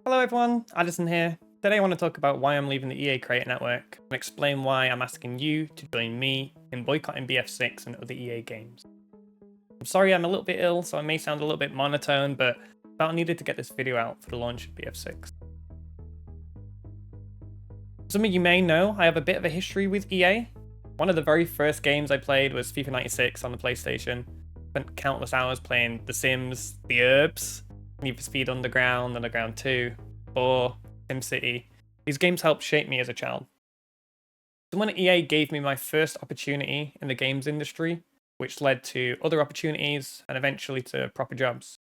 Hello everyone, Addison here. Today I want to talk about why I'm leaving the EA Creator Network and explain why I'm asking you to join me in boycotting BF6 and other EA games. I'm sorry I'm a little bit ill, so I may sound a little bit monotone, but I felt I needed to get this video out for the launch of BF6. Some of you may know I have a bit of a history with EA. One of the very first games I played was FIFA 96 on the PlayStation. Spent countless hours playing The Sims, The Herbs, Need for Speed Underground, Underground 2, 4, SimCity. These games helped shape me as a child. Someone at EA gave me my first opportunity in the games industry, which led to other opportunities and eventually to proper jobs.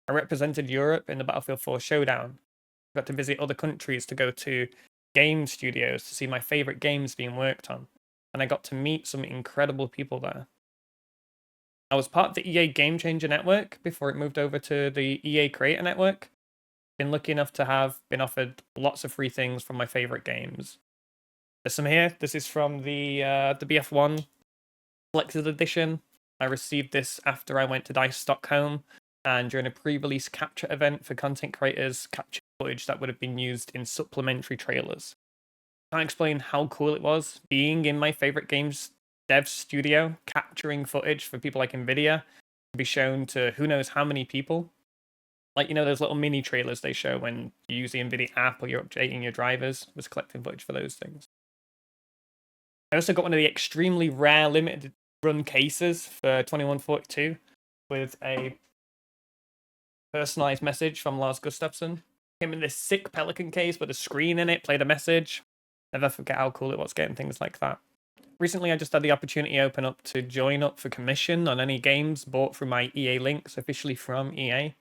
I represented Europe in the Battlefield 4 Showdown. I got to visit other countries to go to game studios to see my favorite games being worked on, and I got to meet some incredible people there. I was part of the EA Game Changer Network before it moved over to the EA Creator Network. Been lucky enough to have been offered lots of free things from my favorite games. There's some here. This is from the BF1 Collector's Edition. I received this after I went to DICE Stockholm and during a pre-release capture event for content creators, captured footage that would have been used in supplementary trailers. I can't explain how cool it was being in my favorite games dev studio, capturing footage for people like Nvidia to be shown to who knows how many people. Like, those little mini trailers they show when you use the Nvidia app or you're updating your drivers. I was collecting footage for those things. I also got one of the extremely rare limited run cases for 2142 with a personalized message from Lars Gustafsson. Came in this sick Pelican case with a screen in it, played a message. Never forget how cool it was getting things like that. Recently, I just had the opportunity open up to join up for commission on any games bought through my EA links, officially from EA.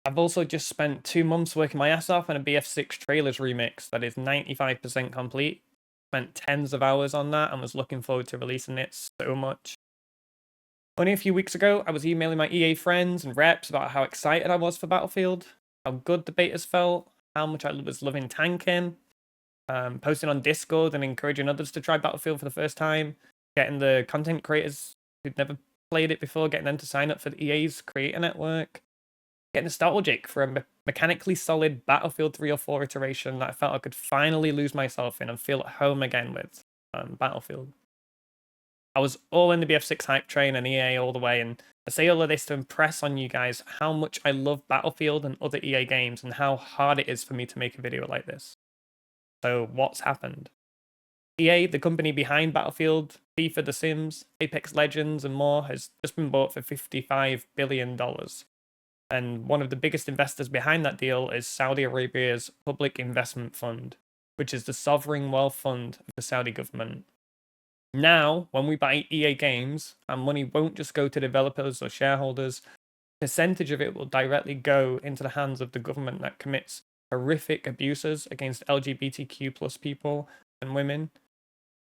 I've also just spent 2 months working my ass off on a BF6 trailers remix that is 95% complete. Spent tens of hours on that and was looking forward to releasing it so much. Only a few weeks ago, I was emailing my EA friends and reps about how excited I was for Battlefield, how good the betas felt, how much I was loving tanking, posting on Discord and encouraging others to try Battlefield for the first time, getting the content creators who'd never played it before, getting them to sign up for the EA's Creator Network, getting nostalgic for a mechanically solid Battlefield 3 or 4 iteration that I felt I could finally lose myself in and feel at home again with Battlefield. I was all in the BF6 hype train and EA all the way, and I say all of this to impress on you guys how much I love Battlefield and other EA games and how hard it is for me to make a video like this. So what's happened? EA, the company behind Battlefield, FIFA, The Sims, Apex Legends and more, has just been bought for $55 billion. And one of the biggest investors behind that deal is Saudi Arabia's Public Investment Fund, which is the sovereign wealth fund of the Saudi government. Now, when we buy EA games, our money won't just go to developers or shareholders. A percentage of it will directly go into the hands of the government that commits horrific abuses against LGBTQ plus people and women.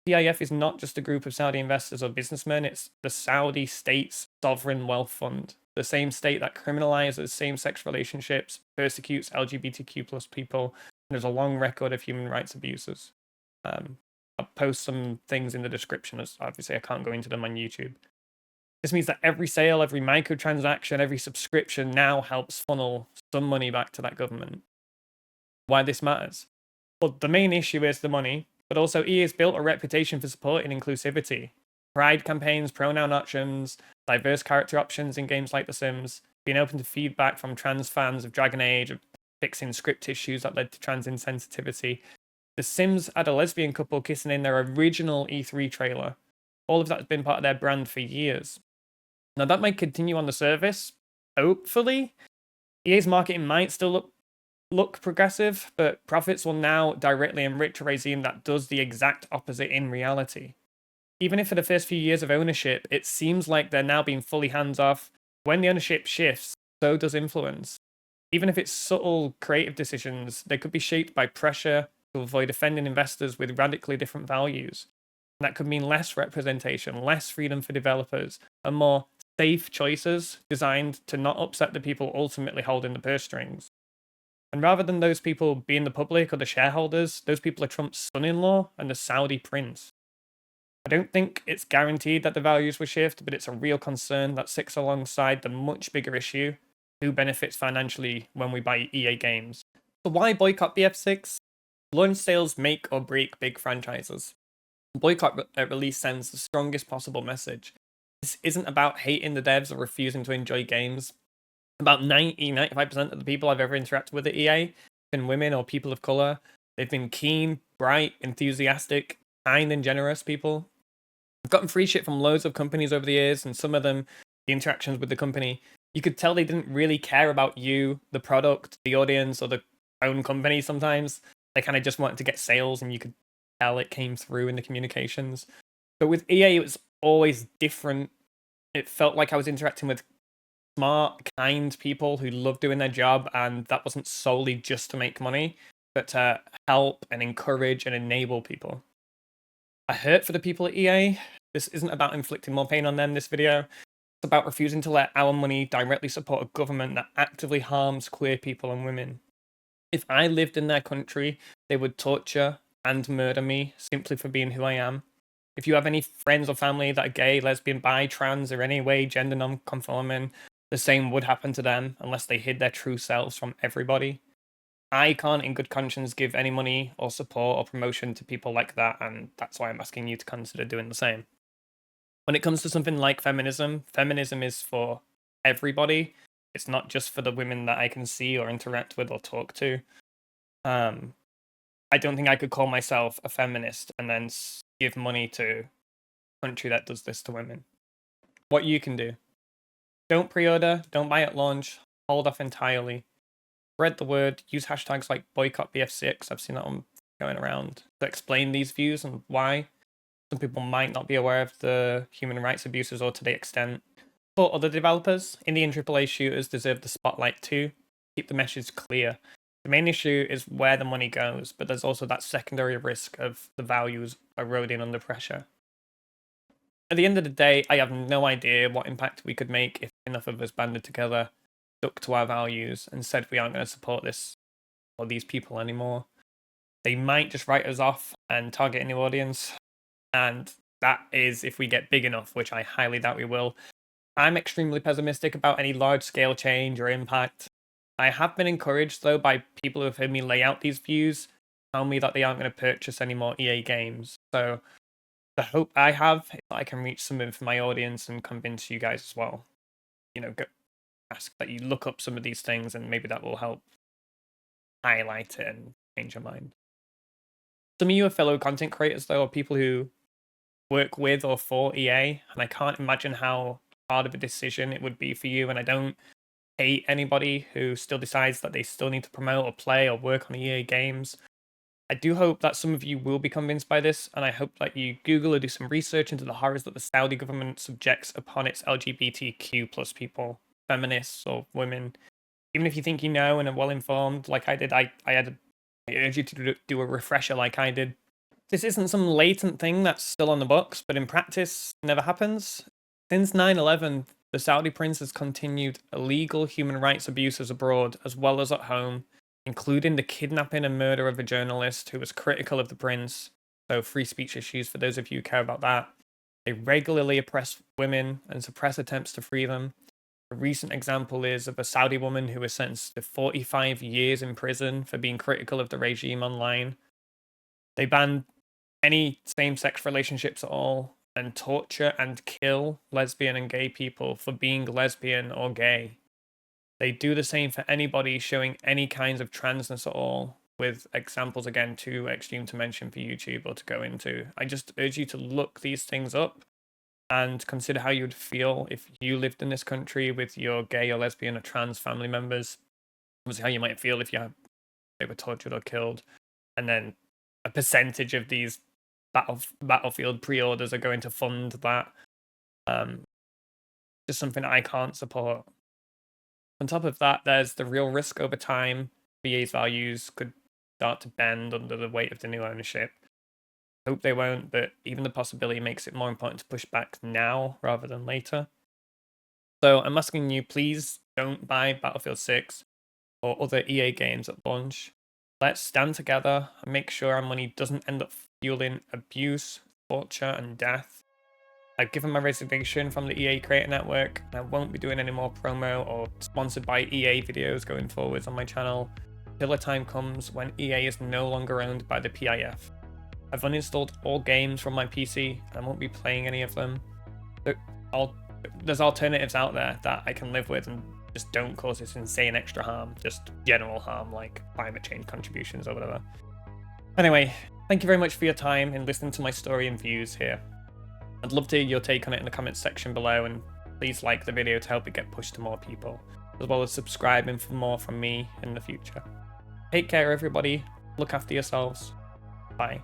PIF is not just a group of Saudi investors or businessmen, it's the Saudi state's sovereign wealth fund, the same state that criminalizes same-sex relationships, persecutes LGBTQ plus people, and has a long record of human rights abuses. I'll post some things in the description, as obviously I can't go into them on YouTube. This means that every sale, every microtransaction, every subscription now helps funnel some money back to that government. Why this matters? Well, the main issue is the money, but also EA has built a reputation for supporting inclusivity. Pride campaigns, pronoun options, diverse character options in games like The Sims, being open to feedback from trans fans of Dragon Age, of fixing script issues that led to trans insensitivity. The Sims had a lesbian couple kissing in their original E3 trailer. All of that has been part of their brand for years. Now that might continue on the surface, hopefully. EA's marketing might still look progressive, but profits will now directly enrich a regime that does the exact opposite in reality. Even if for the first few years of ownership, it seems like they're now being fully hands-off, when the ownership shifts, so does influence. Even if it's subtle creative decisions, they could be shaped by pressure to avoid offending investors with radically different values. And that could mean less representation, less freedom for developers, and more safe choices designed to not upset the people ultimately holding the purse strings. And rather than those people being the public or the shareholders, those people are Trump's son-in-law and the Saudi prince. I don't think it's guaranteed that the values will shift, but it's a real concern that sits alongside the much bigger issue who benefits financially when we buy EA games. So why boycott BF6? Launch sales make or break big franchises. Boycott release sends the strongest possible message. This isn't about hating the devs or refusing to enjoy games. About 95% of the people I've ever interacted with at EA have been women or people of color. They've been keen, bright, enthusiastic, kind, and generous people. I've gotten free shit from loads of companies over the years, and some of them, the interactions with the company, you could tell they didn't really care about you, the product, the audience, or the own company sometimes. They kind of just wanted to get sales, and you could tell it came through in the communications. But with EA, it was always different. It felt like I was interacting with smart, kind people who love doing their job, and that wasn't solely just to make money, but to help and encourage and enable people. I hurt for the people at EA. This isn't about inflicting more pain on them, this video. It's about refusing to let our money directly support a government that actively harms queer people and women. If I lived in their country, they would torture and murder me simply for being who I am. If you have any friends or family that are gay, lesbian, bi, trans, or any way gender non-conforming, the same would happen to them unless they hid their true selves from everybody. I can't in good conscience give any money or support or promotion to people like that, and that's why I'm asking you to consider doing the same. When it comes to something like feminism, feminism is for everybody. It's not just for the women that I can see or interact with or talk to. I don't think I could call myself a feminist and then give money to a country that does this to women. What you can do. Don't pre-order, don't buy at launch, hold off entirely. Spread the word, use hashtags like boycott BF6, I've seen that one going around, to explain these views and why. Some people might not be aware of the human rights abuses or to the extent. But other developers, indie and AAA shooters deserve the spotlight too. Keep the message clear. The main issue is where the money goes, but there's also that secondary risk of the values eroding under pressure. At the end of the day, I have no idea what impact we could make if enough of us banded together, stuck to our values, and said we aren't going to support this or these people anymore. They might just write us off and target a new audience, and that is if we get big enough, which I highly doubt we will. I'm extremely pessimistic about any large-scale change or impact. I have been encouraged, though, by people who have heard me lay out these views, tell me that they aren't going to purchase any more EA games. So the hope I have is that I can reach some of my audience and convince you guys as well. Go ask that you look up some of these things, and maybe that will help highlight it and change your mind. Some of you are fellow content creators, though, or people who work with or for EA, and I can't imagine how hard of a decision it would be for you, and I don't hate anybody who still decides that they still need to promote or play or work on EA games. I do hope that some of you will be convinced by this, and I hope that you Google or do some research into the horrors that the Saudi government subjects upon its LGBTQ plus people, feminists or women. Even if you think you know and are well informed, like I did, I urge you to do a refresher like I did. This isn't some latent thing that's still on the books, but in practice, never happens. Since 9/11, the Saudi prince has continued illegal human rights abuses abroad as well as at home, including the kidnapping and murder of a journalist who was critical of the prince. So free speech issues for those of you who care about that. They regularly oppress women and suppress attempts to free them. A recent example is of a Saudi woman who was sentenced to 45 years in prison for being critical of the regime online. They ban any same-sex relationships at all, and torture and kill lesbian and gay people for being lesbian or gay. They do the same for anybody showing any kinds of transness at all, with examples again too extreme to mention for YouTube or to go into. I just urge you to look these things up and consider how you would feel if you lived in this country with your gay or lesbian or trans family members. Obviously how you might feel if they were tortured or killed, and then a percentage of these Battlefield pre-orders are going to fund that. Just something I can't support. On top of that, there's the real risk over time BA's values could start to bend under the weight of the new ownership. Hope they won't, but even the possibility makes it more important to push back now rather than later. So I'm asking you, please don't buy Battlefield 6 or other EA games at launch. Let's stand together and make sure our money doesn't end up fueling abuse, torture, and death. I've given my resignation from the EA Creator Network, and I won't be doing any more promo or sponsored by EA videos going forwards on my channel till a time comes when EA is no longer owned by the PIF. I've uninstalled all games from my PC, and I won't be playing any of them. There's alternatives out there that I can live with and just don't cause this insane extra harm, just general harm like climate change contributions or whatever. Anyway, thank you very much for your time and listening to my story and views here. I'd love to hear your take on it in the comments section below, and please like the video to help it get pushed to more people, as well as subscribing for more from me in the future. Take care everybody, look after yourselves, bye.